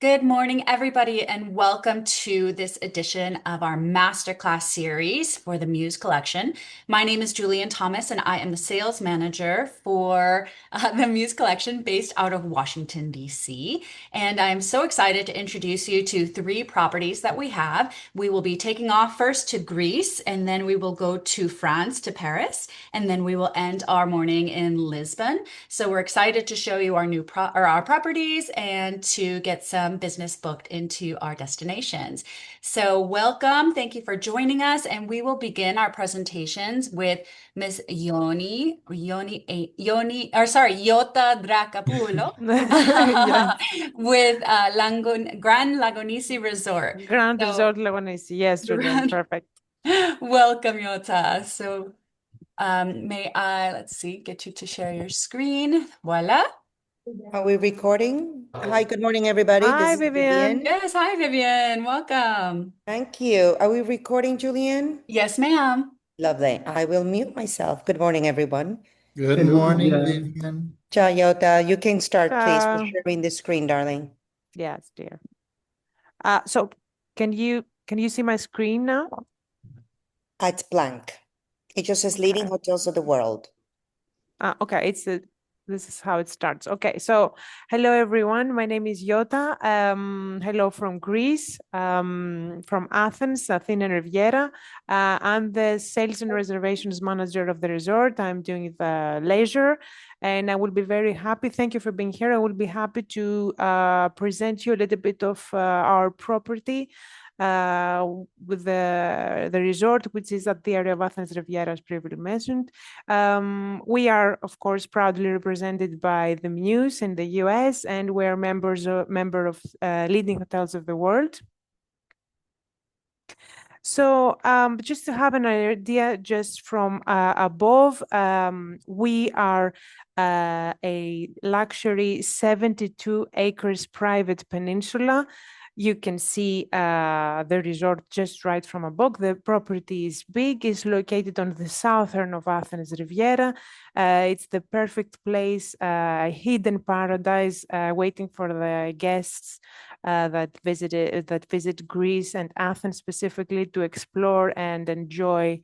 Good morning, everybody, and welcome to this edition of our masterclass series for the Muse collection. My name is Julian Thomas, and I am the sales manager for the Muse collection based out of Washington, D.C. And I'm so excited to introduce you to three properties that we have. We will be taking off first to Greece, and then we will go to France, to Paris, and then we will end our morning in Lisbon. So we're excited to show you our our properties and to get some business booked into our destinations. So welcome. Thank you for joining us. And we will begin our presentations with Miss Yota Dracapulo Yes. with Grand Lagonissi Resort. Grand So Resort Lagonissi. Yes, Julian. Perfect. welcome, Yota. So may I, let's see, get you to share your screen. Voila. Are we recording? Hi, good morning, everybody. This Hi, is Vivian. Vivian. Yes, hi Vivian. Welcome. Thank you. Are we recording, Julian? Yes, ma'am. Lovely. I will mute myself. Good morning, everyone. Good Hello, morning, Vivian. Vivian. Jayota, you can start, please, for Ciao. sharing the screen, darling. Yes, dear. So can you see my screen now? It's blank. It just says leading hotels of the world. Okay, this is how it starts. Okay, so hello everyone. My name is Yota. Hello from Greece, from Athens, Athenian Riviera. I'm the sales and reservations manager of the resort. I'm doing the leisure, and I will be very happy. Thank you for being here. I will be happy to present you a little bit of our property. With the resort, which is at the area of Athens Riviera, as previously mentioned. We are, of course, proudly represented by the Muse in the US, and we're member of leading hotels of the world. So just to have an idea, just from above, we are a luxury 72 acres private peninsula. You can see the resort just right from above. The property is big, is located on the southern of Athens Riviera. It's the perfect place, a hidden paradise waiting for the guests that visit Greece and Athens specifically to explore and enjoy.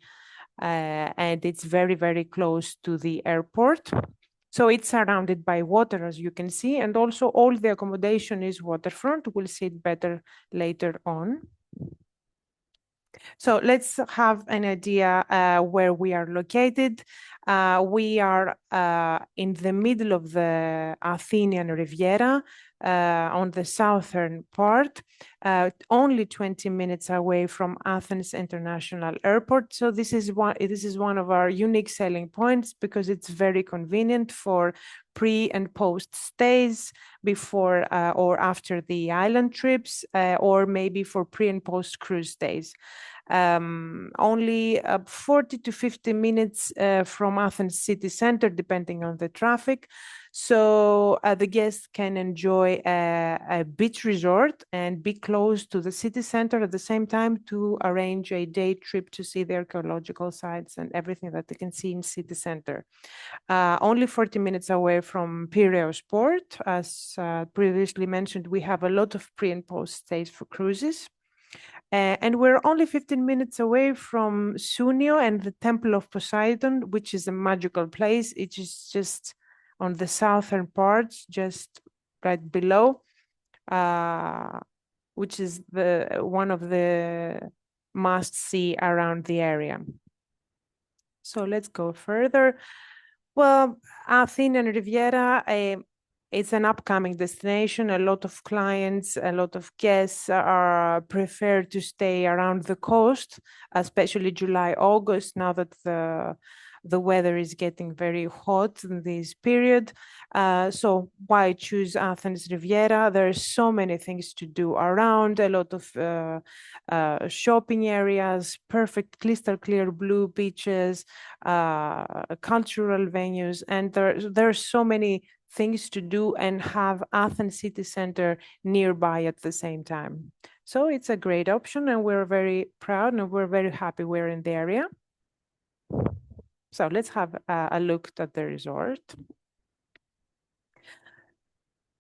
And it's very, very close to the airport. So it's surrounded by water, as you can see, and also all the accommodation is waterfront. We'll see it better later on. So let's have an idea where we are located. We are in the middle of the Athenian Riviera, on the southern part, only 20 minutes away from Athens International Airport. So this is one of our unique selling points because it's very convenient for pre and post stays before or after the island trips, or maybe for pre and post cruise stays. Only 40 to 50 minutes from Athens city center, depending on the traffic. So the guests can enjoy a beach resort and be close to the city center at the same time to arrange a day trip to see the archaeological sites and everything that they can see in city center. Only 40 minutes away from Piraeus port. As previously mentioned, we have a lot of pre and post stays for cruises. And we're only 15 minutes away from Sunio and the Temple of Poseidon, which is a magical place. It is just on the southern parts, just right below, which is one of the must-see around the area. So let's go further. Well, Athenian Riviera, it's an upcoming destination. A lot of clients, a lot of guests prefer to stay around the coast, especially July, August, now that the weather is getting very hot in this period. So why choose Athens Riviera? There are so many things to do around, a lot of shopping areas, perfect crystal clear blue beaches, cultural venues, and there are so many things to do and have Athens city center nearby at the same time. So it's a great option, and we're very proud and we're very happy we're in the area. So let's have a look at the resort.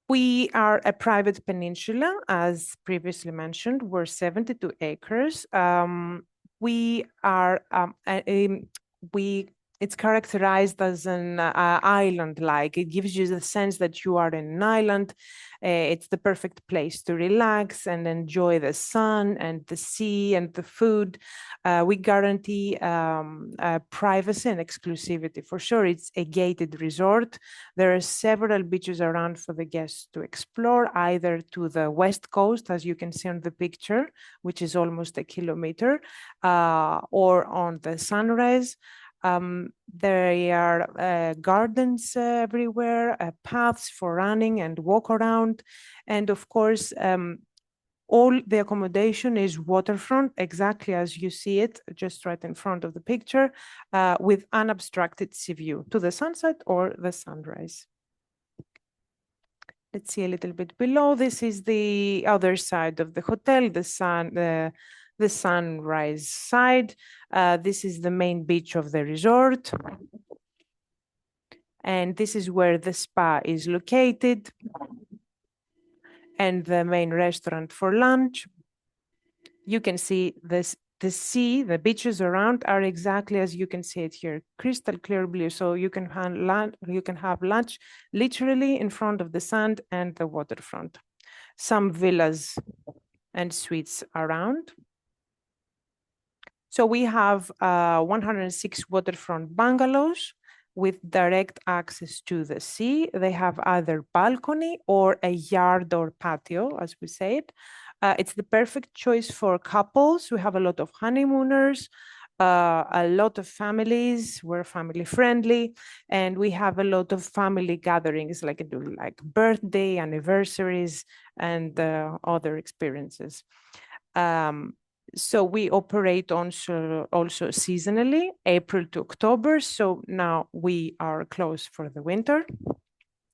We are a private peninsula, as previously mentioned. We're 72 acres. We are it's characterized as an island-like. It gives you the sense that you are in an island. It's the perfect place to relax and enjoy the sun and the sea and the food. We guarantee privacy and exclusivity. For sure, it's a gated resort. There are several beaches around for the guests to explore, either to the west coast, as you can see on the picture, which is almost a kilometer, or on the sunrise. There are gardens everywhere, paths for running and walk around. And of course, all the accommodation is waterfront, exactly as you see it, just right in front of the picture, with unobstructed sea view to the sunset or the sunrise. Let's see a little bit below. This is the other side of the hotel, the sunrise side. This is the main beach of the resort. And this is where the spa is located and the main restaurant for lunch. You can see this, the sea, the beaches around are exactly as you can see it here, crystal clear blue. So you can have lunch literally in front of the sand and the waterfront. Some villas and suites around. So we have 106 waterfront bungalows with direct access to the sea. They have either balcony or a yard or patio, as we say it. It's the perfect choice for couples. We have a lot of honeymooners, a lot of families. We're family friendly, and we have a lot of family gatherings like birthday, anniversaries, and other experiences. So we operate also seasonally, April to October. So now we are closed for the winter.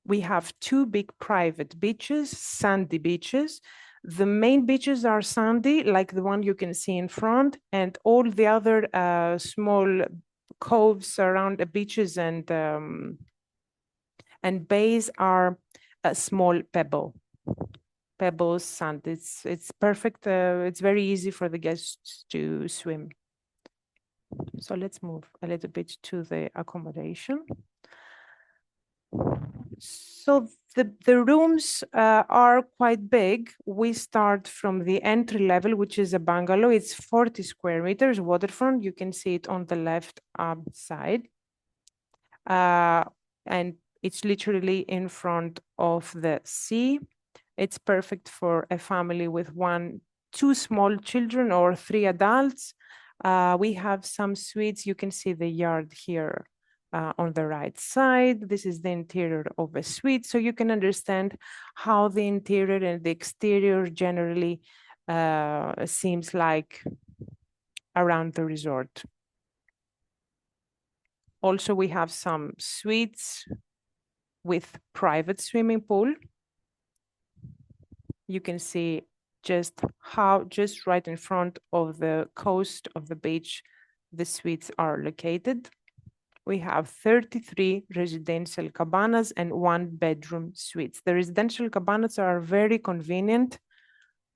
We have two big private beaches, sandy beaches. The main beaches are sandy, like the one you can see in front, and all the other small coves around the beaches and bays are a small pebbles, sand. It's perfect. It's very easy for the guests to swim. So let's move a little bit to the accommodation. So the rooms are quite big. We start from the entry level, which is a bungalow. It's 40 square meters waterfront. You can see it on the left side. And it's literally in front of the sea. It's perfect for a family with two small children or 3 adults. We have some suites. You can see the yard here on the right side. This is the interior of a suite. So you can understand how the interior and the exterior generally seems like around the resort. Also, we have some suites with private swimming pool. You can see just right in front of the coast of the beach, the suites are located. We have 33 residential cabanas and 1-bedroom suites. The residential cabanas are very convenient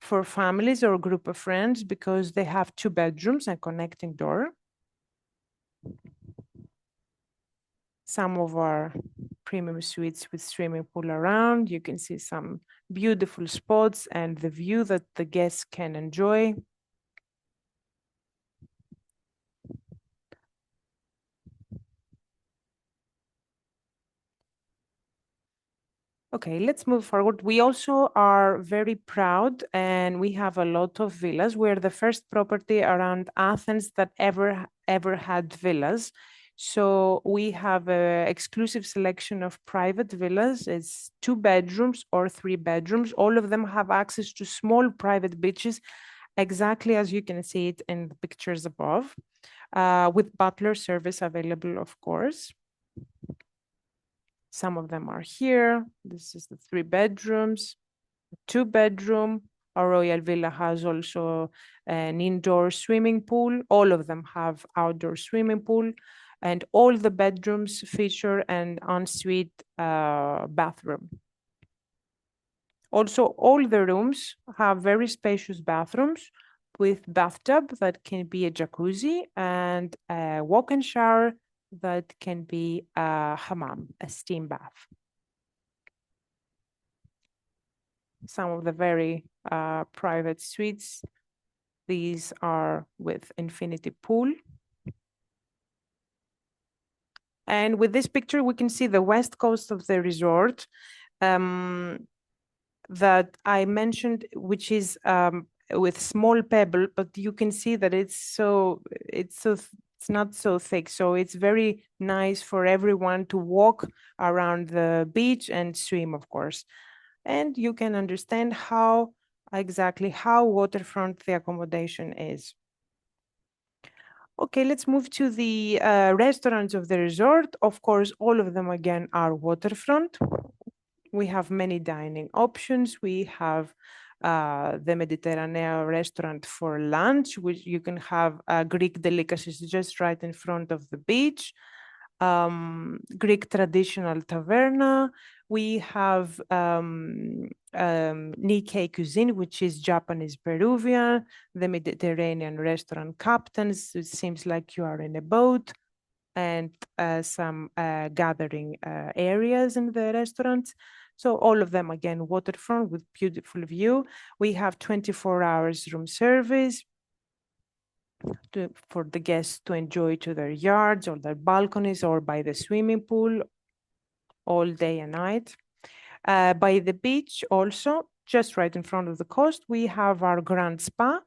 for families or a group of friends because they have 2 bedrooms and connecting door. Some of our premium suites with swimming pool around. You can see some beautiful spots and the view that the guests can enjoy. Okay, let's move forward. We also are very proud and we have a lot of villas. We're the first property around Athens that ever had villas. So we have an exclusive selection of private villas. It's 2 bedrooms or 3 bedrooms. All of them have access to small private beaches, exactly as you can see it in the pictures above, with butler service available, of course. Some of them are here. This is the 3 bedrooms, 2 bedroom. Our Royal Villa has also an indoor swimming pool. All of them have outdoor swimming pool, and all the bedrooms feature an ensuite bathroom. Also, all the rooms have very spacious bathrooms with bathtub that can be a jacuzzi and a walk-in shower that can be a hammam, a steam bath. Some of the very private suites. These are with infinity pool. And with this picture, we can see the west coast of the resort that I mentioned, which is with small pebble, but you can see that it's not so thick. So it's very nice for everyone to walk around the beach and swim, of course. And you can understand exactly how waterfront the accommodation is. Okay, let's move to the restaurants of the resort. Of course, all of them again are waterfront. We have many dining options. We have the Mediterranean restaurant for lunch, which you can have Greek delicacies just right in front of the beach. Greek traditional taverna. We have Nikkei cuisine, which is Japanese Peruvian, the Mediterranean restaurant captains. It seems like you are in a boat, and some gathering areas in the restaurants. So all of them, again, waterfront with beautiful view. We have 24 hours room service for the guests to enjoy to their yards or their balconies or by the swimming pool all day and night. By the beach also, just right in front of the coast, we have our Grand Spa.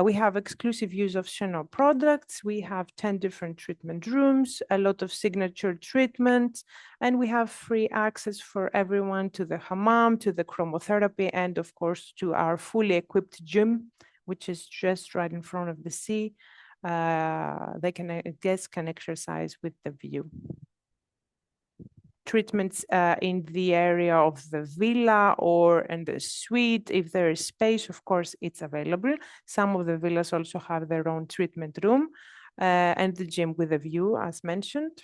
We have exclusive use of Chanel products. We have 10 different treatment rooms, a lot of signature treatments, and we have free access for everyone to the hammam, to the chromotherapy, and of course to our fully equipped gym, which is just right in front of the sea. Guests can exercise with the view. Treatments in the area of the villa or in the suite. If there is space, of course, it's available. Some of the villas also have their own treatment room and the gym with a view, as mentioned.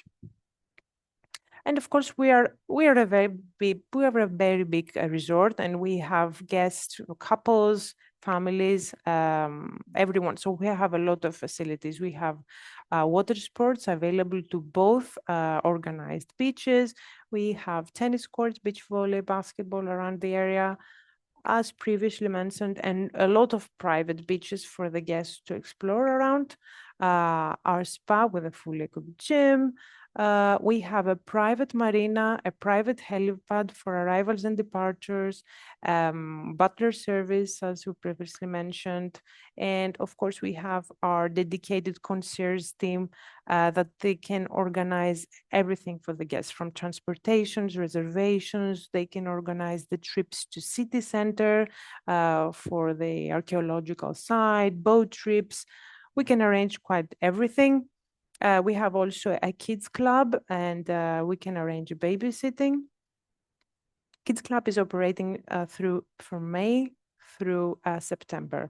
And of course, we are a very big resort, and we have guests, couples, families, everyone. So we have a lot of facilities. We have water sports available to both organized beaches. We have tennis courts, beach volley, basketball around the area, as previously mentioned, and a lot of private beaches for the guests to explore around. Our spa with a fully equipped gym. We have a private marina, a private helipad for arrivals and departures, butler service, as we previously mentioned. And of course, we have our dedicated concierge team that they can organize everything for the guests, from transportations, reservations. They can organize the trips to city center for the archaeological site, boat trips. We can arrange quite everything. We have also a kids club, and we can arrange babysitting. Kids club is operating from May through September.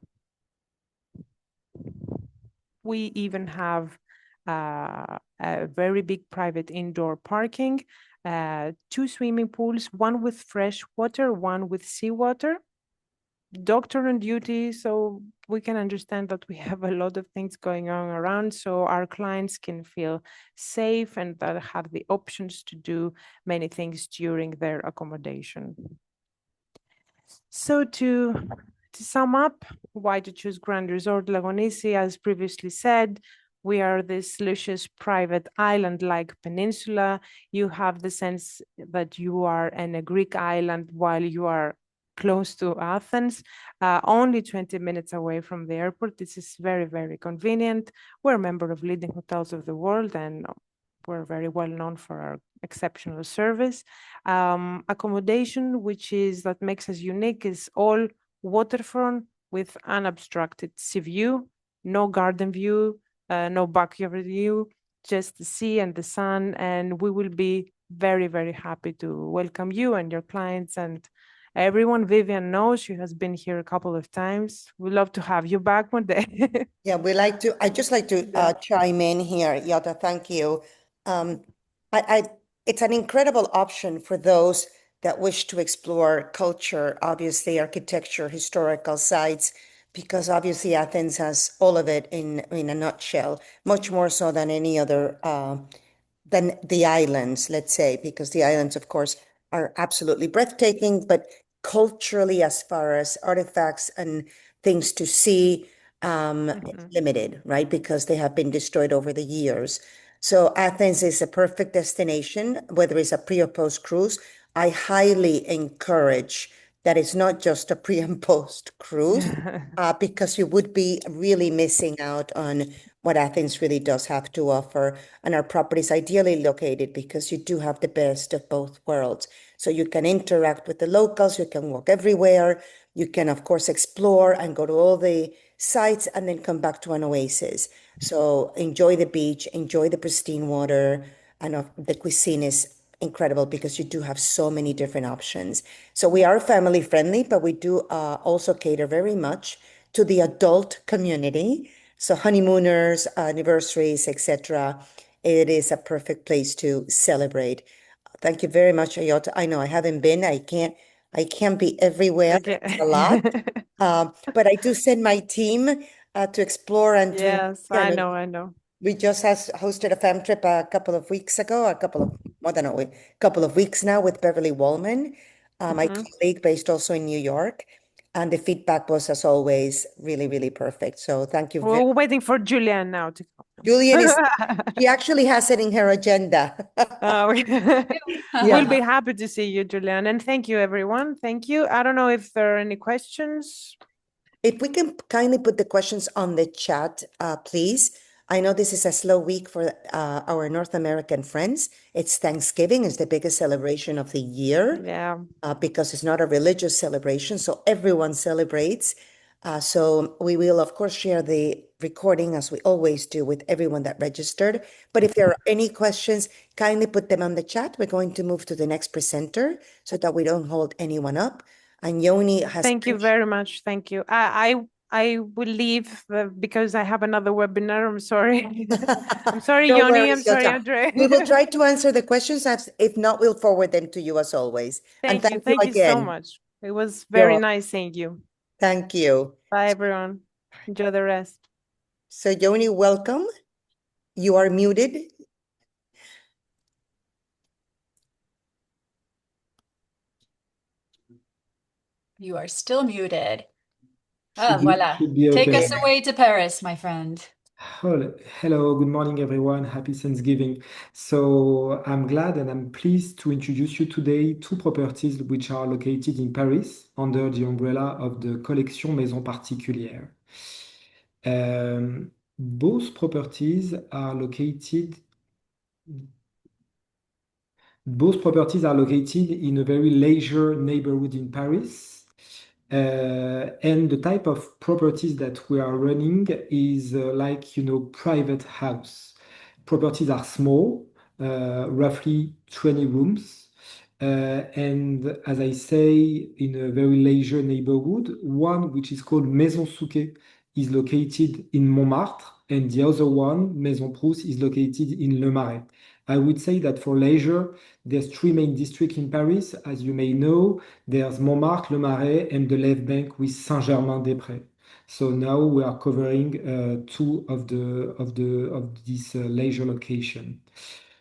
We even have a very big private indoor parking, 2 swimming pools, one with fresh water, one with seawater. Doctor on duty, so we can understand that we have a lot of things going on around, so our clients can feel safe and that have the options to do many things during their accommodation. So to sum up, why to choose Grand Resort Lagonissi? As previously said, we are this luscious private island-like peninsula. You have the sense that you are in a Greek island while you are close to Athens, only 20 minutes away from the airport. This is very, very convenient. We're a member of leading hotels of the world, and we're very well known for our exceptional service. Accommodation, that makes us unique, is all waterfront with unobstructed sea view, no garden view, no backyard view, just the sea and the sun. And we will be very, very happy to welcome you and your clients and everyone. Vivian knows, she has been here a couple of times. We'd love to have you back one day. Yeah, I'd just like to chime in here, Yota, thank you. It's an incredible option for those that wish to explore culture, obviously architecture, historical sites, because obviously Athens has all of it in a nutshell, much more so than any other than the islands, let's say, because the islands, of course, are absolutely breathtaking, but culturally, as far as artifacts and things to see, it's limited, right? Because they have been destroyed over the years. So Athens is a perfect destination, whether it's a pre or post cruise. I highly encourage that it's not just a pre and post cruise, because you would be really missing out on what Athens really does have to offer. And our property is ideally located because you do have the best of both worlds. So you can interact with the locals, you can walk everywhere, you can, of course, explore and go to all the sites and then come back to an oasis. So enjoy the beach, enjoy the pristine water, and the cuisine is incredible because you do have so many different options. So we are family friendly, but we do also cater very much to the adult community. So honeymooners, anniversaries, etc. It is a perfect place to celebrate. Thank you very much, Ayota. I know I haven't been. I can't be everywhere. Okay. It's a lot. But I do send my team to explore and to Yes, I know, I know. we just has hosted a fam trip a couple of weeks ago, I don't know, a couple of weeks now with Beverly Wallman, my colleague based also in New York. And the feedback was, as always, really, really perfect. So thank you very We're waiting for Julian now to Julian is, come. she actually has it in her agenda. We'll Yeah. be happy to see you, Julian. And thank you, everyone. Thank you. I don't know if there are any questions. If we can kindly put the questions on the chat, please. I know this is a slow week for our North American friends. It's Thanksgiving, is the biggest celebration of the year, Yeah. because it's not a religious celebration, so everyone celebrates. So we will, of course, share the recording as we always do with everyone that registered. But if there are any questions, kindly put them on the chat. We're going to move to the next presenter so that we don't hold anyone up. And Yoni has Thank you very much. Thank you. I will leave because I have another webinar. I'm sorry. I'm sorry, No Yoni. I'm worries, sorry, Yota. Andre. We will try to answer the questions. If not, we'll forward them to you as always. And Thank you. thank you Thank you so again. much. It was You're very welcome. nice seeing you. Thank you. Bye, everyone. Enjoy the rest. So Yoni, welcome. You are muted. You are still muted. Ah, Should voila. be Take okay. us away to Paris, my friend. Hello, good morning, everyone. Happy Thanksgiving. So I'm glad and I'm pleased to introduce you today two properties which are located in Paris under the umbrella of the collection Maison Particulières. Both properties are located in a very leisure neighborhood in Paris. And the type of properties that we are running is private house. Properties are small, roughly 20 rooms. And as I say, in a very leisure neighborhood, one which is called Maison Souquet is located in Montmartre, and the other one, Maison Prousse, is located in Le Marais. I would say that for leisure, there's three main districts in Paris, as you may know. There's Montmartre, Le Marais, and the left bank with Saint-Germain-des-Prés. So now we are covering two of this leisure location.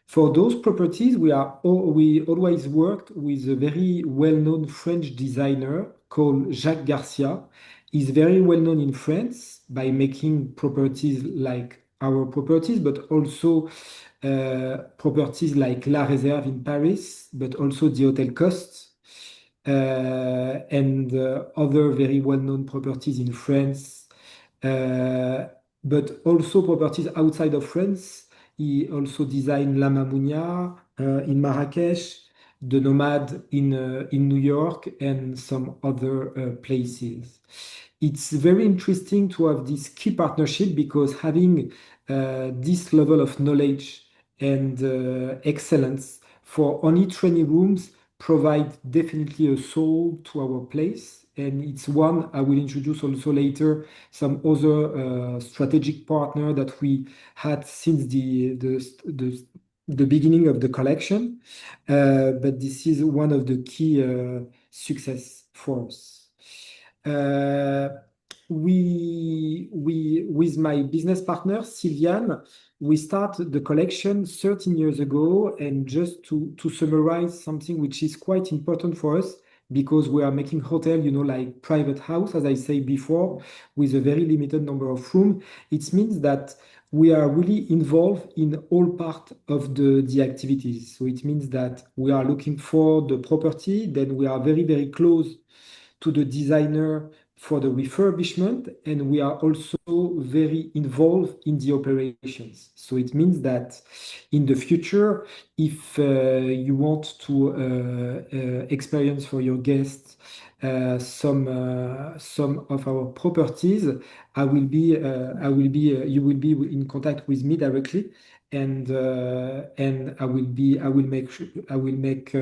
For those properties, we always worked with a very well-known French designer called Jacques Garcia. He's very well known in France by making properties like our properties, but also properties like La Réserve in Paris, but also the Hotel Coste, and other very well-known properties in France, but also properties outside of France. He also designed La Mamounia in Marrakech, the Nomad in New York, and some other places. It's very interesting to have this key partnership because having this level of knowledge and excellence for only 20 rooms provide definitely a soul to our place. And it's one I will introduce also later, some other strategic partner that we had since the the beginning of the collection, but this is one of the key success for us. With my business partner, Sylviane, we started the collection 13 years ago. And just to summarize something which is quite important for us, because we are making hotel, like private house, as I said before, with a very limited number of rooms. It means that we are really involved in all part of the activities. So it means that we are looking for the property, then we are very, very close to the designer for the refurbishment, and we are also very involved in the operations. So it means that in the future, if you want to experience for your guests some of our properties, you will be in contact with me directly, and I will make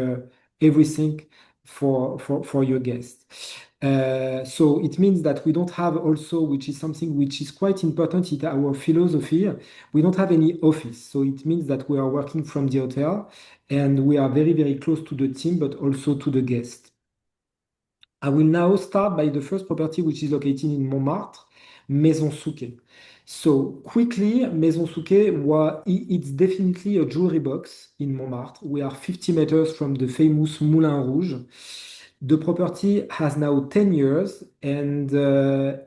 everything for your guests. So it means that we don't have also, which is something which is quite important in our philosophy, we don't have any office. So it means that we are working from the hotel, and we are very, very close to the team, but also to the guests. I will now start by the first property, which is located in Montmartre, Maison Souquet. So quickly, Maison Souquet, it's definitely a jewelry box in Montmartre. We are 50 meters from the famous Moulin Rouge. The property has now 10 years, and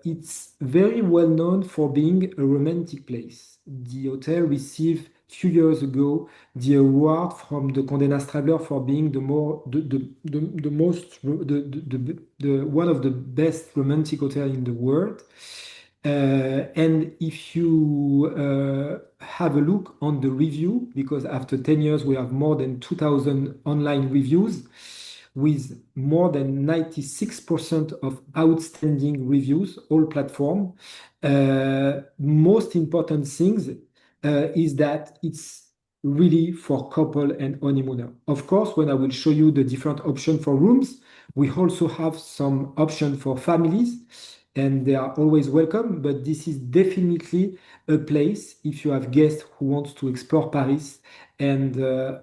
it's very well known for being a romantic place. The hotel received a few years ago the award from the Condé Nast Traveler for being one of the best romantic hotel in the world. And if you have a look on the review, because after 10 years we have more than 2,000 online reviews, with more than 96% of outstanding reviews, all platform. Most important things is that it's really for couple and honeymooner. Of course, when I will show you the different options for rooms, we also have some options for families, and they are always welcome. But this is definitely a place if you have guests who want to explore Paris and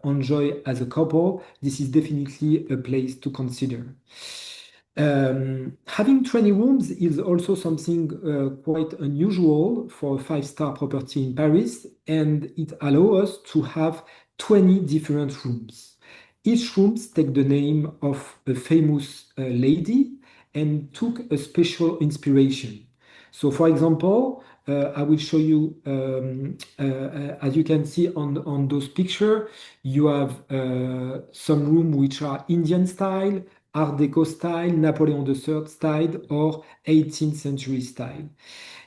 enjoy as a couple. This is definitely a place to consider. Having 20 rooms is also something quite unusual for a five-star property in Paris, and it allows us to have 20 different rooms. Each room takes the name of a famous lady and took a special inspiration. So, for example, I will show you, as you can see on those pictures, you have some rooms which are Indian style, Art Deco style, Napoleon III style, or 18th century style.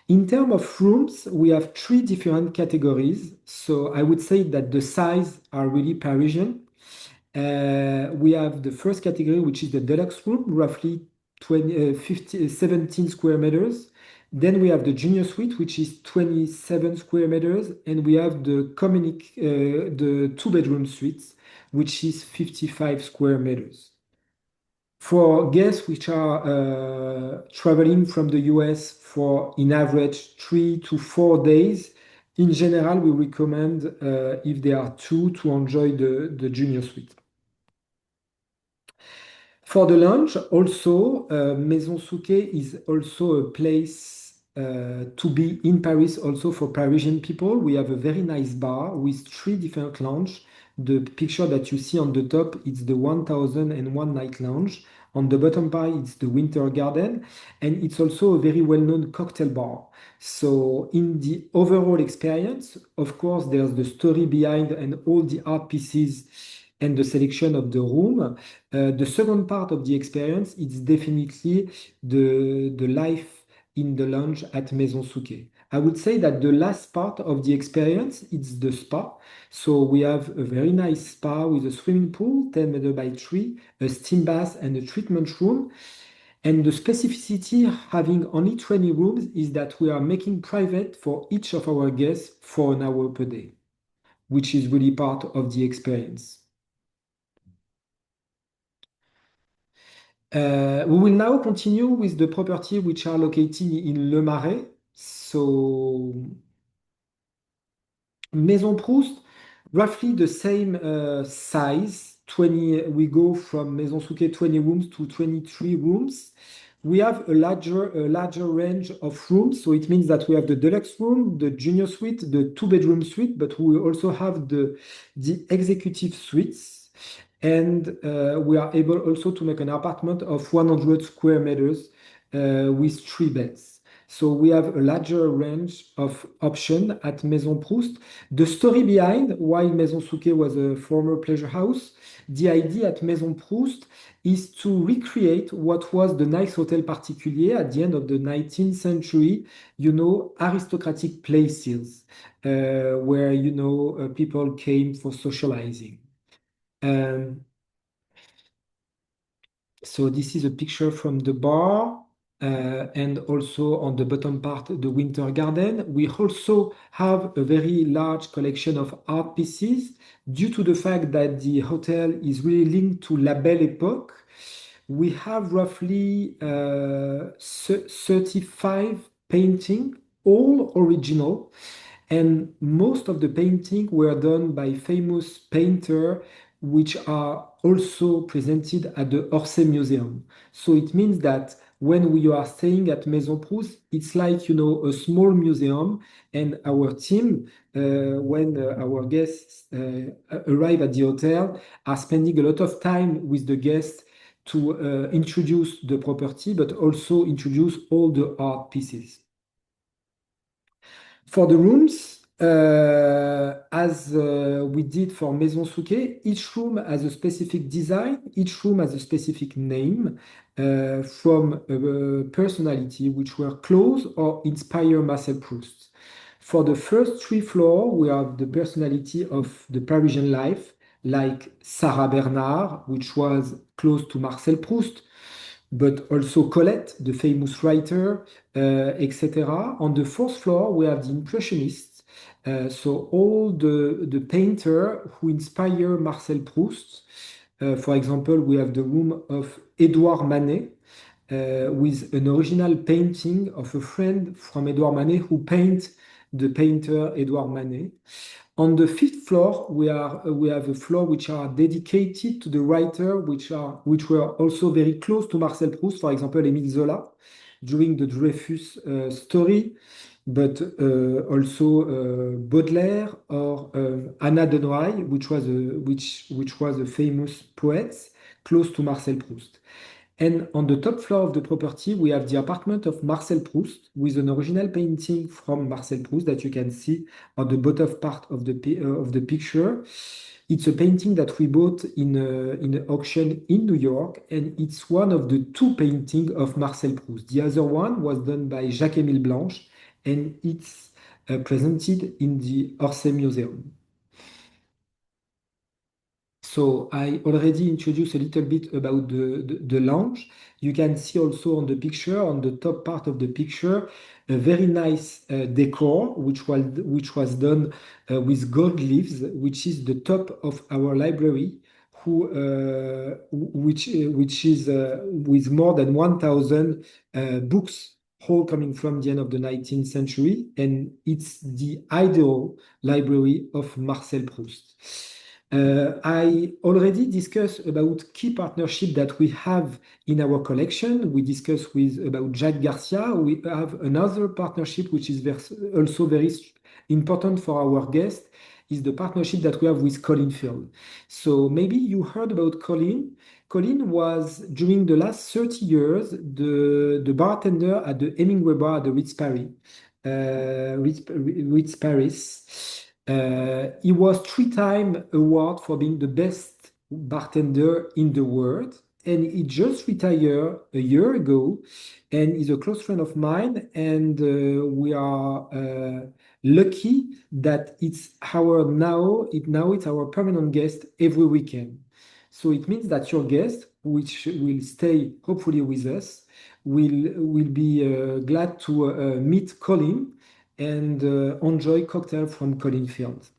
In terms of rooms, we have three different categories. So I would say that the size are really Parisian. We have the first category, which is the deluxe room, roughly 17 square meters. Then we have the junior suite, which is 27 square meters, and we have the two-bedroom suites, which is 55 square meters. For guests which are traveling from the US for, in average, 3 to 4 days, in general, we recommend, if there are two, to enjoy the junior suite. For the lunch, also, Maison Souquet is also a place to be in Paris, also for Parisian people. We have a very nice bar with three different lounges. The picture that you see on the top, it's the 1001 Night Lounge. On the bottom part, it's the Winter Garden, and it's also a very well-known cocktail bar. So in the overall experience, of course, there's the story behind and all the art pieces and the selection of the room. The second part of the experience is definitely the life in the lounge at Maison Souquet. I would say that the last part of the experience is the spa. So we have a very nice spa with a swimming pool, 10 meters by 3, a steam bath, and a treatment room. And the specificity having only 20 rooms is that we are making private for each of our guests for an hour per day, which is really part of the experience. We will now continue with the property which are located in Le Marais. So Maison Proust, roughly the same size. 20. We go from Maison Souquet 20 rooms to 23 rooms. We have a larger range of rooms, so it means that we have the deluxe room, the junior suite, the two-bedroom suite, but we also have the executive suites. And we are able also to make an apartment of 100 square meters with 3 beds. So we have a larger range of options at Maison Proust. The story behind why Maison Souquet was a former pleasure house, the idea at Maison Proust is to recreate what was the nice hotel particulier at the end of the 19th century, aristocratic places where, people came for socializing. Um, so this is a picture from the bar. And also on the bottom part, the Winter Garden. We also have a very large collection of art pieces due to the fact that the hotel is really linked to La Belle Époque. We have roughly 35 paintings, all original, and most of the paintings were done by famous painters, which are also presented at the Orsay Museum. So it means that when we are staying at Maison Proust, it's like, a small museum, and our team, when our guests arrive at the hotel, are spending a lot of time with the guests to introduce the property, but also introduce all the art pieces. For the rooms, as we did for Maison Souquet, each room has a specific design, each room has a specific name from a personality which were close or inspire Marcel Proust. For the first 3 floors, we have the personality of the Parisian life, like Sarah Bernard, which was close to Marcel Proust, but also Colette, the famous writer, etc. On the 4th floor, we have the Impressionists, so all the painter who inspire Marcel Proust. For example, we have the room of Edouard Manet, with an original painting of a friend from Edouard Manet who paint the painter Edouard Manet. On the 5th floor, we have a floor which are dedicated to the writer, which were also very close to Marcel Proust. For example, Émile Zola, during the Dreyfus story, but also Baudelaire or Anna de Noailles, which was a famous poet close to Marcel Proust. And on the top floor of the property, we have the apartment of Marcel Proust with an original painting from Marcel Proust that you can see on the bottom part of the picture. It's a painting that we bought in an auction in New York, and it's one of the 2 paintings of Marcel Proust. The other one was done by Jacques-Émile Blanche, and it's presented in the Orsay Museum. So I already introduced a little bit about the lounge. You can see also on the picture, on the top part of the picture, a very nice decor, which was done with gold leaves, which is the top of our library, which is with more than 1,000 books, all coming from the end of the 19th century, and it's the ideal library of Marcel Proust. I already discussed about key partnership that we have in our collection. We discussed about Jacques Garcia. We have another partnership which is also very important for our guests, is the partnership that we have with Colin Field. So maybe you heard about Colin. Colin was, during the last 30 years, the bartender at the Hemingway Bar at the Ritz Paris. Ritz Paris. He was 3-time award for being the best bartender in the world, and he just retired a year ago, and he's a close friend of mine, and we are lucky that it's our permanent guest every weekend. So it means that your guest, which will stay hopefully with us, will be glad to meet Colin and enjoy cocktail from Colin Field.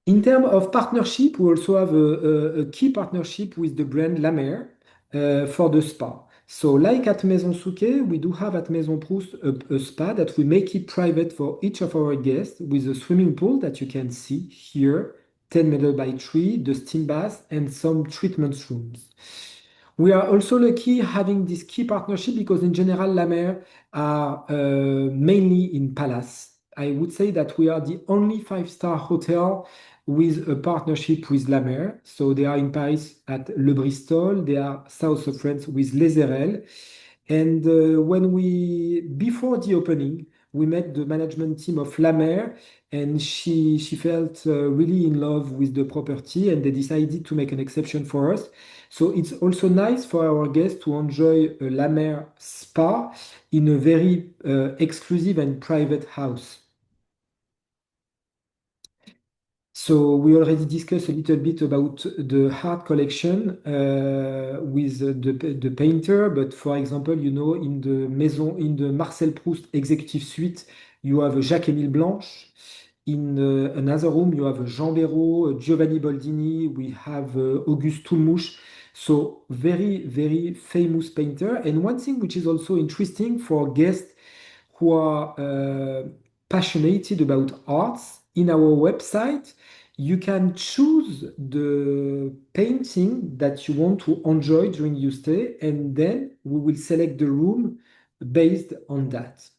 In terms of partnership, we also have a key partnership with the brand La Mer for the spa. So like at Maison Souquet, we do have at Maison Proust a spa that we make it private for each of our guests with a swimming pool that you can see here, 10 meters by 3, the steam bath, and some treatment rooms. We are also lucky having this key partnership because in general, La Mer are mainly in palace. I would say that we are the only five-star hotel with a partnership with La Mer. So they are in Paris at Le Bristol. They are south of France with Les Erelles. And before the opening, we met the management team of La Mer, and she felt really in love with the property, and they decided to make an exception for us. So it's also nice for our guests to enjoy a La Mer spa in a very exclusive and private house. So we already discussed a little bit about the art collection with the painter, but for example, in the Marcel Proust Executive Suite, you have a Jacques-Émile Blanche. In another room, you have a Jean Béraud, Giovanni Boldini. We have Auguste Toulmouche. So very, very famous painter. And one thing which is also interesting for guests who are passionate about arts, in our website, you can choose the painting that you want to enjoy during your stay, and then we will select the room based on that.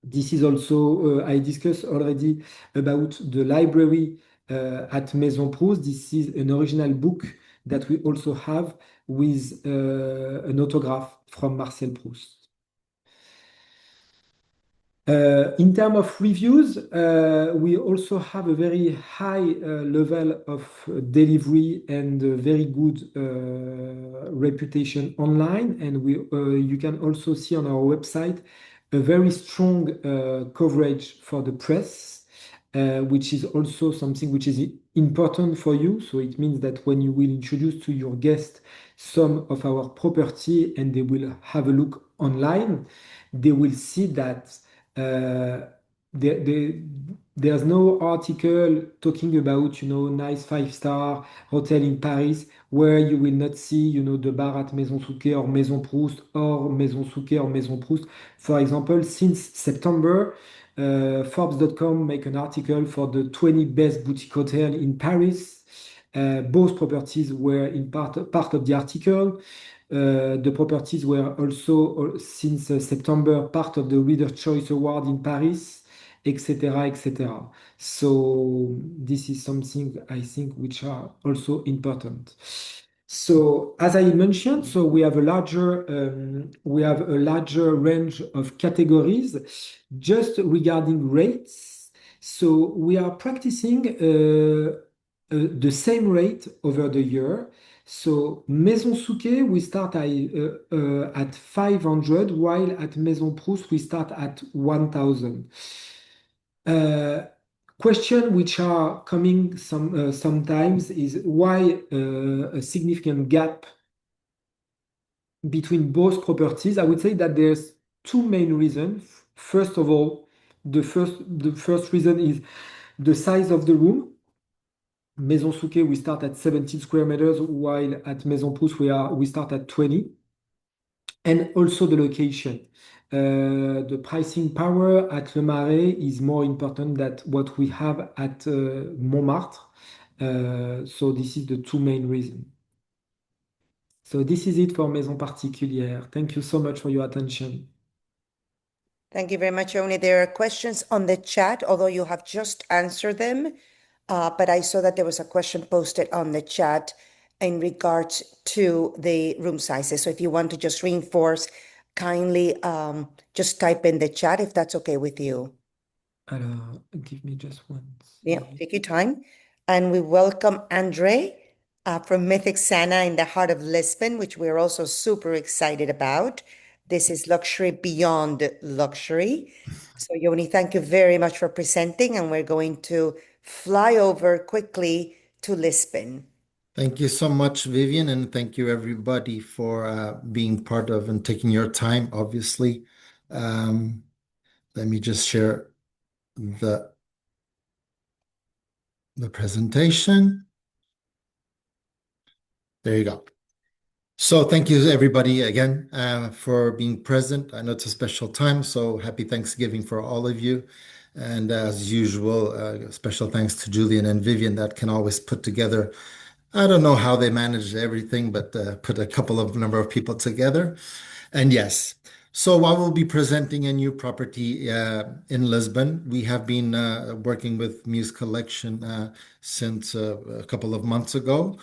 This is also, I discussed already about the library at Maison Proust. This is an original book that we also have with an autograph from Marcel Proust. In terms of reviews, we also have a very high level of delivery and very good reputation online. And you can also see on our website a very strong coverage for the press, which is also something which is important for you. So it means that when you will introduce to your guest some of our property and they will have a look online, they will see that there's no article talking about, nice five-star hotel in Paris where you will not see, the bar at Maison Souquet or Maison Proust or Maison Souquet or Maison Proust. For example, since September, Forbes.com make an article for the 20 best boutique hotel in Paris. Both properties were in part of the article. The properties were also, since September, part of the Reader's Choice Award in Paris, etc., etc. So this is something I think which are also important. So as I mentioned, so we have a larger range of categories just regarding rates. So we are practicing the same rate over the year. So Maison Souquet, we start at 500, while at Maison Proust, we start at 1,000. Question which are coming sometimes is why a significant gap between both properties? I would say that there's two main reasons. First of all, the first reason is the size of the room. Maison Souquet, we start at 17 square meters, while at Maison Proust, we start at 20. And also the location. The pricing power at Le Marais is more important than what we have at Montmartre. So this is the two main reasons. So this is it for Maison Particulière. Thank you so much for your attention. Thank you very much, Oni. There are questions on the chat, although you have just answered them. But I saw that there was a question posted on the chat in regards to the room sizes. So if you want to just reinforce, kindly just type in the chat if that's okay with you. Alors, give me just one. Yeah, take your time. And we welcome Andre from Mythic Sana in the heart of Lisbon, which we're also super excited about. This is luxury beyond luxury. So Yoni, thank you very much for presenting, and we're going to fly over quickly to Lisbon. Thank you so much, Vivian, and thank you everybody for being part of and taking your time, obviously. Let me just share the presentation. There you go. So thank you everybody again for being present. I know it's a special time, so happy Thanksgiving for all of you. And as usual, special thanks to Julian and Vivian that can always put together. I don't know how they manage everything, but put a couple of number of people together. And yes, so I will be presenting a new property in Lisbon. We have been working with Muse Collection since a couple of months ago.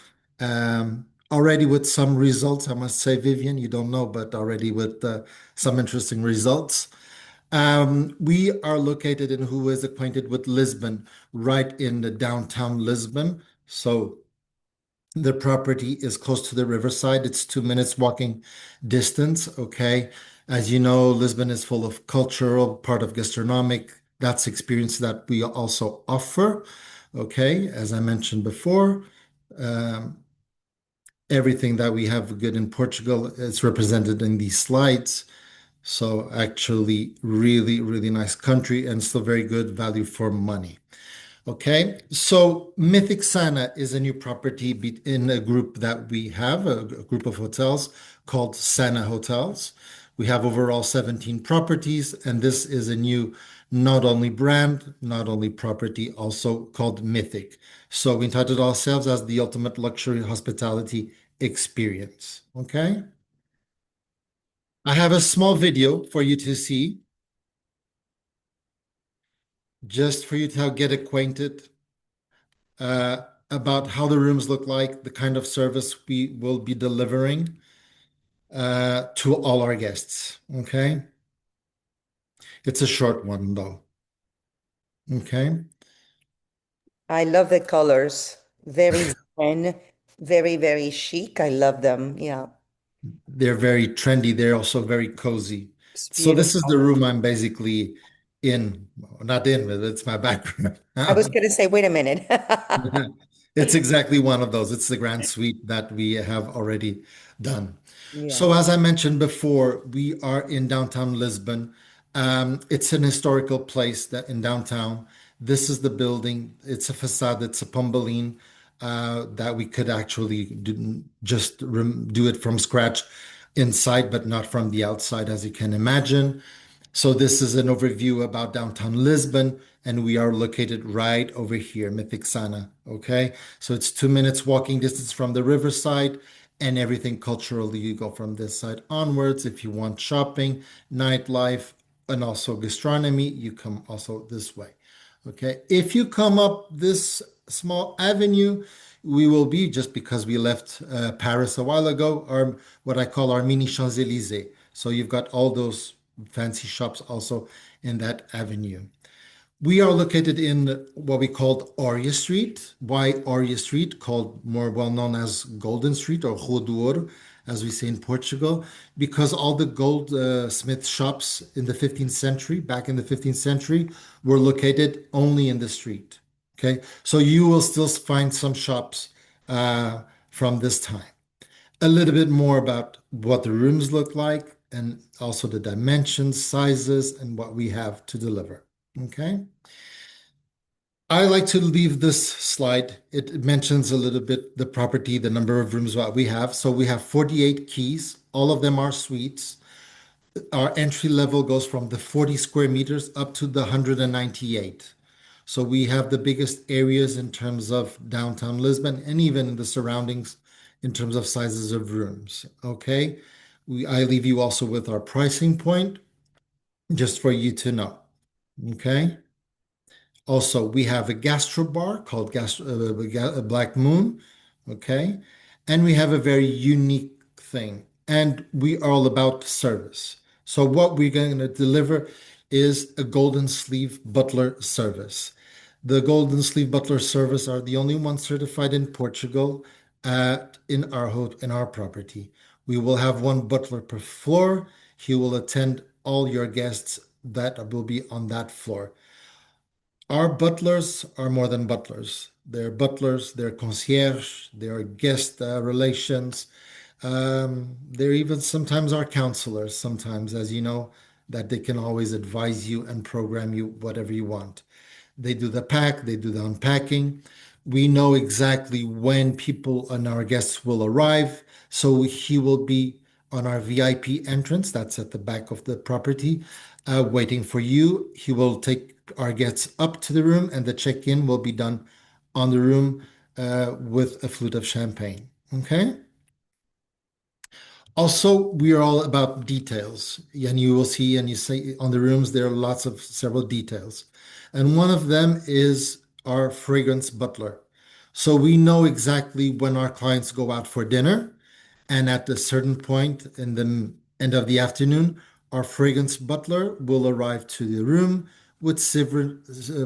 Already with some results, I must say, Vivian, you don't know, but already with some interesting results. We are located in who is acquainted with Lisbon, right in the downtown Lisbon. So the property is close to the riverside. It's 2 minutes walking distance. Okay. As you know, Lisbon is full of cultural, part of gastronomic. That's experience that we also offer. Okay. As I mentioned before, um, everything that we have good in Portugal is represented in these slides. So actually, really, really nice country and still very good value for money. Okay, so Mythic Sana is a new property in a group that we have, a group of hotels called Sana Hotels. We have overall 17 properties, and this is a new not only brand, not only property, also called Mythic. So we entitled ourselves as the ultimate luxury hospitality experience. Okay, I have a small video for you to see, just for you to get acquainted about how the rooms look like, the kind of service we will be delivering to all our guests. Okay. It's a short one though. Okay. I love the colors. Very zen, very, very chic. I love them. Yeah, They're very trendy. They're also very cozy. it's So this is the beautiful. room I'm basically in, not in, but it's my background. I was going to say, wait a minute. It's exactly one of those. It's the grand suite that we have already done. Yeah. So, as I mentioned before, we are in downtown Lisbon. It's an historical place that in downtown. This is the building. It's a facade. It's a pomboline that we could actually do it from scratch inside, but not from the outside, as you can imagine. So this is an overview about downtown Lisbon, and we are located right over here, Mythic Sana. Okay, so it's 2 minutes walking distance from the riverside, and everything culturally you go from this side onwards. If you want shopping, nightlife, and also gastronomy, you come also this way. Okay, if you come up this small avenue, we will be just because we left Paris a while ago, or what I call our mini Champs-Élysées. So you've got all those fancy shops also in that avenue. We are located in what we called Oria Street. Why Oria Street? Called more well known as Golden Street or Rua do Ouro, as we say in Portugal, because all the goldsmith shops in the 15th century, back in the 15th century, were located only in the street. Okay, so you will still find some shops from this time. A little bit more about what the rooms look like and also the dimensions, sizes, and what we have to deliver. Okay. I like to leave this slide. It mentions a little bit the property, the number of rooms what we have. So we have 48 keys. All of them are suites. Our entry level goes from the 40 square meters up to the 198. So we have the biggest areas in terms of downtown Lisbon and even in the surroundings in terms of sizes of rooms. Okay. I leave you also with our pricing point just for you to know. Okay. Also, we have a gastro bar called Black Moon. Okay. And we have a very unique thing. And we are all about service. So, what we're going to deliver is a golden sleeve butler service. The golden sleeve butler service are the only ones certified in Portugal in our property. We will have one butler per floor. He will attend all your guests that will be on that floor. Our butlers are more than butlers. They're butlers, they're concierge, they're guest relations. They're even sometimes our counselors, sometimes, as you know, that they can always advise you and program you whatever you want. They do the pack, they do the unpacking. We know exactly when people and our guests will arrive. So he will be on our VIP entrance, that's at the back of the property, waiting for you. He will take our guests up to the room, and the check-in will be done on the room with a flute of champagne. Okay? Also, we are all about details, and you will see, and you say on the rooms, there are lots of several details. And one of them is our fragrance butler. So we know exactly when our clients go out for dinner, and at a certain point in the end of the afternoon, our fragrance butler will arrive to the room with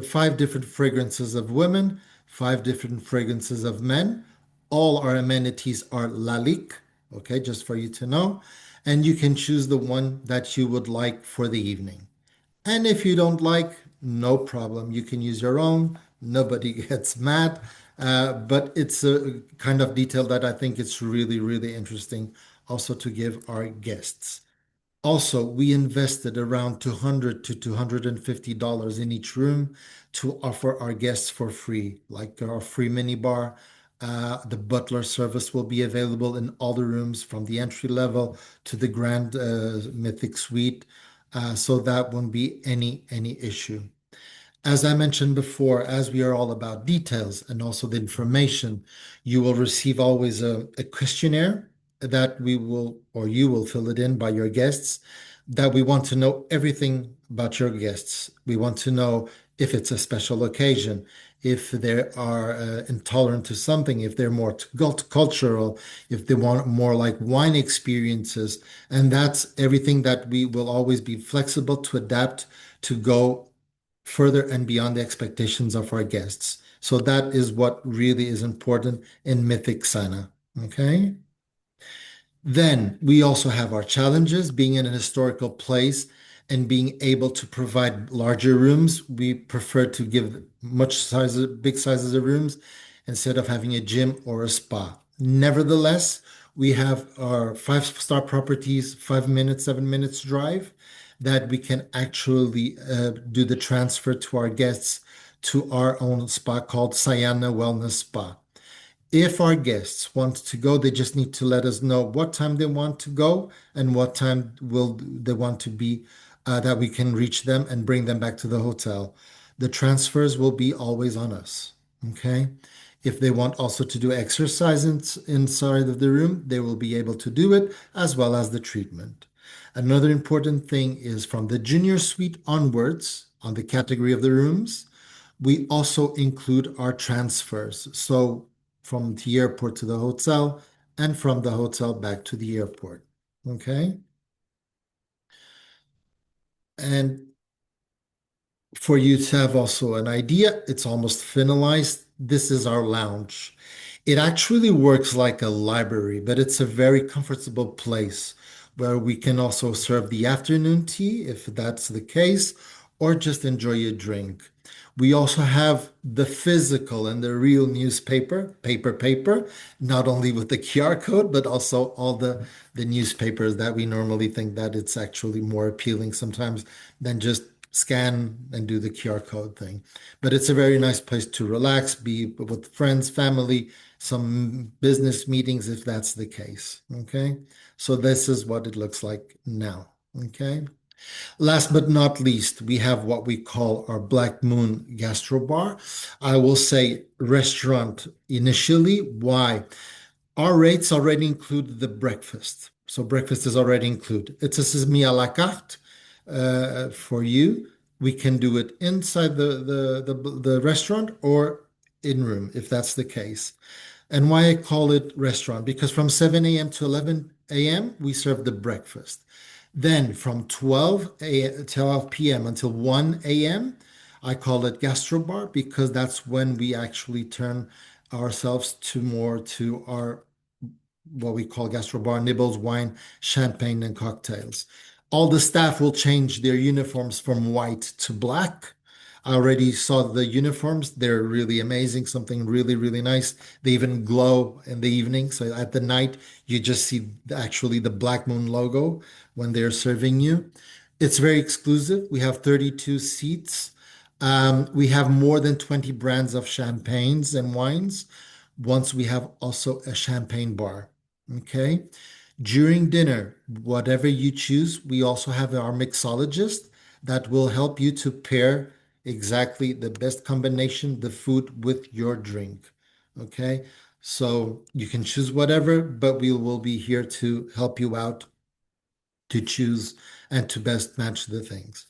five different fragrances of women, five different fragrances of men. All our amenities are lalique, okay, just for you to know. And you can choose the one that you would like for the evening. And if you don't like, no problem. You can use your own. Nobody gets mad. But it's a kind of detail that I think it's really, really interesting also to give our guests. Also, we invested around $200 to $250 in each room to offer our guests for free, like our free minibar. The butler service will be available in all the rooms from the entry level to the grand Mythic suite. So that won't be any issue. As I mentioned before, as we are all about details and also the information, you will receive always a questionnaire that we will, or you will fill it in by your guests, that we want to know everything about your guests. We want to know if it's a special occasion, if they are intolerant to something, if they're more cultural, if they want more like wine experiences. And that's everything that we will always be flexible to adapt to go further and beyond the expectations of our guests. So that is what really is important in Mythic Sana. Okay. Then we also have our challenges being in an historical place and being able to provide larger rooms. We prefer to give big sizes of rooms instead of having a gym or a spa. Nevertheless, we have our five-star properties, 5 minutes, 7 minutes drive that we can actually do the transfer to our guests to our own spa called Sayana Wellness Spa. If our guests want to go, they just need to let us know what time they want to go and what time will they want to be, that we can reach them and bring them back to the hotel. The transfers will be always on us. Okay. If they want also to do exercise inside of the room, they will be able to do it as well as the treatment. Another important thing is from the junior suite onwards on the category of the rooms, we also include our transfers. So from the airport to the hotel and from the hotel back to the airport. Okay. And for you to have also an idea, it's almost finalized. This is our lounge. It actually works like a library, but it's a very comfortable place where we can also serve the afternoon tea if that's the case, or just enjoy a drink. We also have the physical and the real newspaper, paper, not only with the QR code, but also all the newspapers that we normally think that it's actually more appealing sometimes than just scan and do the QR code thing. But it's a very nice place to relax, be with friends, family, some business meetings if that's the case. Okay. So this is what it looks like now. Okay. Last but not least, we have what we call our Black Moon Gastro Bar. I will say restaurant initially. Why? Our rates already include the breakfast. So breakfast is already included. It's a sesame à la carte for you. We can do it inside the restaurant or in room if that's the case. And why I call it restaurant? Because from 7 a.m. to 11 a.m., we serve the breakfast. Then from 12 p.m. until 1 a.m., I call it gastrobar because that's when we actually turn ourselves to more to our what we call gastrobar, nibbles, wine, champagne, and cocktails. All the staff will change their uniforms from white to black. I already saw the uniforms. They're really amazing, something really, really nice. They even glow in the evening. So at the night, you just see actually the Black Moon logo when they're serving you. It's very exclusive. We have 32 seats. We have more than 20 brands of champagnes and wines. Once we have also a champagne bar. Okay. During dinner, whatever you choose, we also have our mixologist that will help you to pair exactly the best combination, the food with your drink. Okay. So you can choose whatever, but we will be here to help you out to choose and to best match the things.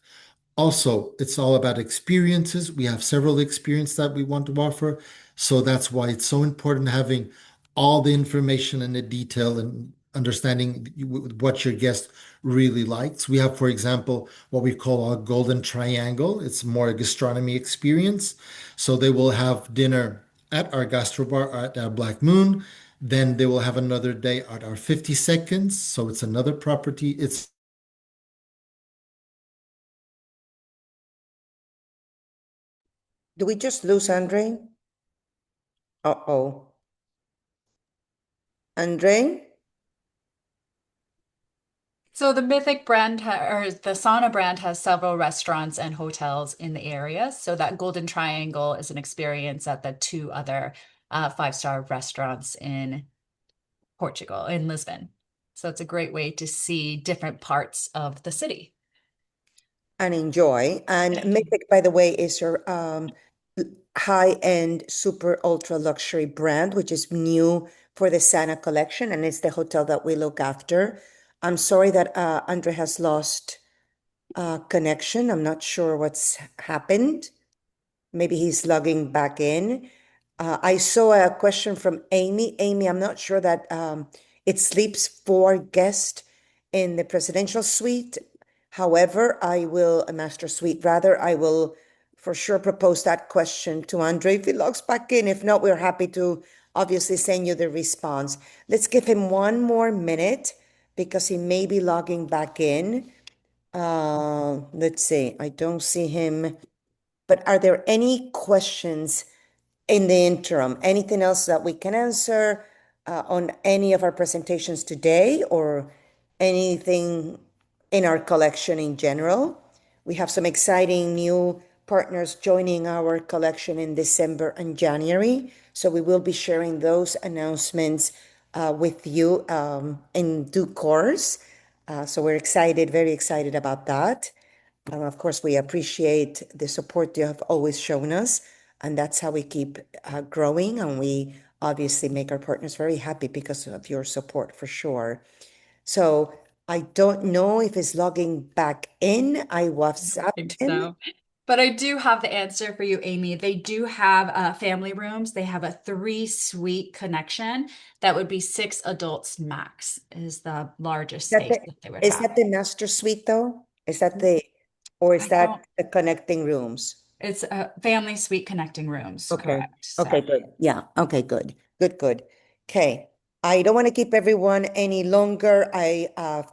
Also, it's all about experiences. We have several experiences that we want to offer. So that's why it's so important having all the information and the detail and understanding what your guest really likes. We have, for example, what we call our golden triangle. It's more a gastronomy experience. So they will have dinner at our gastrobar at our Black Moon. Then they will have another day at our 50 seconds. So it's another property. It's Do we just lose Andre? Uh-oh. Andre? So the Mythic brand or the Sauna brand has several restaurants and hotels in the area. So that Golden Triangle is an experience at the two other five-star restaurants in Portugal, in Lisbon. So it's a great way to see different parts of the city. And enjoy. And Thank you. Mythic, by the way, is your high-end, super ultra luxury brand, which is new for the Sana collection, and it's the hotel that we look after. I'm sorry that Andre has lost connection. I'm not sure what's happened. Maybe he's logging back in. I saw a question from Amy. Amy, I'm not sure that it sleeps for guests in the presidential suite. However, a master suite rather, I will for sure propose that question to Andre if he logs back in. If not, we're happy to obviously send you the response. Let's give him one more minute because he may be logging back in. Let's see. I don't see him. But are there any questions in the interim? Anything else that we can answer on any of our presentations today or anything in our collection in general? We have some exciting new partners joining our collection in December and January. So we will be sharing those announcements with you in due course. So we're excited, very excited about that. Of course, we appreciate the support you have always shown us, and that's how we keep growing. And we obviously make our partners very happy because of your support for sure. So I don't know if he's logging back in. I WhatsApped him. So, but I do have the answer for you, Amy. They do have family rooms. They have a 3-suite connection that would be 6 adults max is the largest That space the, that they would is have. that the master suite though? Or is I don't, that the connecting rooms? it's a family suite connecting rooms, Okay. correct. Okay, So good. Yeah. Okay, good. Good, good. Okay. I don't want to keep everyone any longer.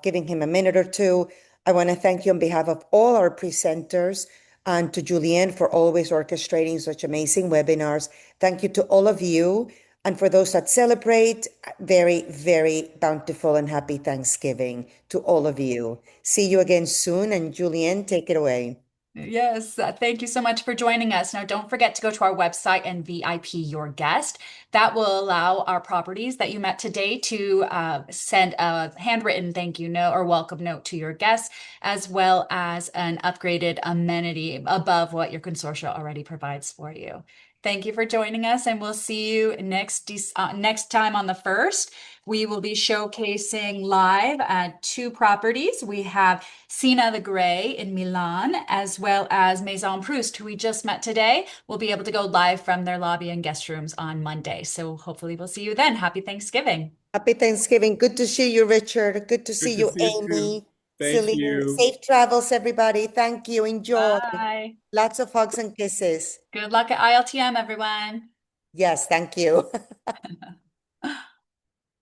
Giving him a minute or two. I want to thank you on behalf of all our presenters and to Julianne for always orchestrating such amazing webinars. Thank you to all of you. And for those that celebrate, very, very bountiful and happy Thanksgiving to all of you. See you again soon. And Julianne, take it away. yes, thank you so much for joining us. Now, don't forget to go to our website and VIP your guest. That will allow our properties that you met today to send a handwritten thank you note or welcome note to your guests, as well as an upgraded amenity above what your consortia already provides for you. Thank you for joining us, and we'll see you next time on the 1st. We will be showcasing live at 2 properties. We have Sina the Grey in Milan, as well as Maison Proust, who we just met today. We'll be able to go live from their lobby and guest rooms on Monday. So hopefully we'll see you then. Happy Thanksgiving. Happy Thanksgiving. Good to see you, Richard. Good to see Good to you, see you too. Amy. Thank Celine. you. Safe travels, everybody. Thank you. Enjoy. Bye. Lots of hugs and kisses. Good luck at ILTM, everyone. Yes, thank you.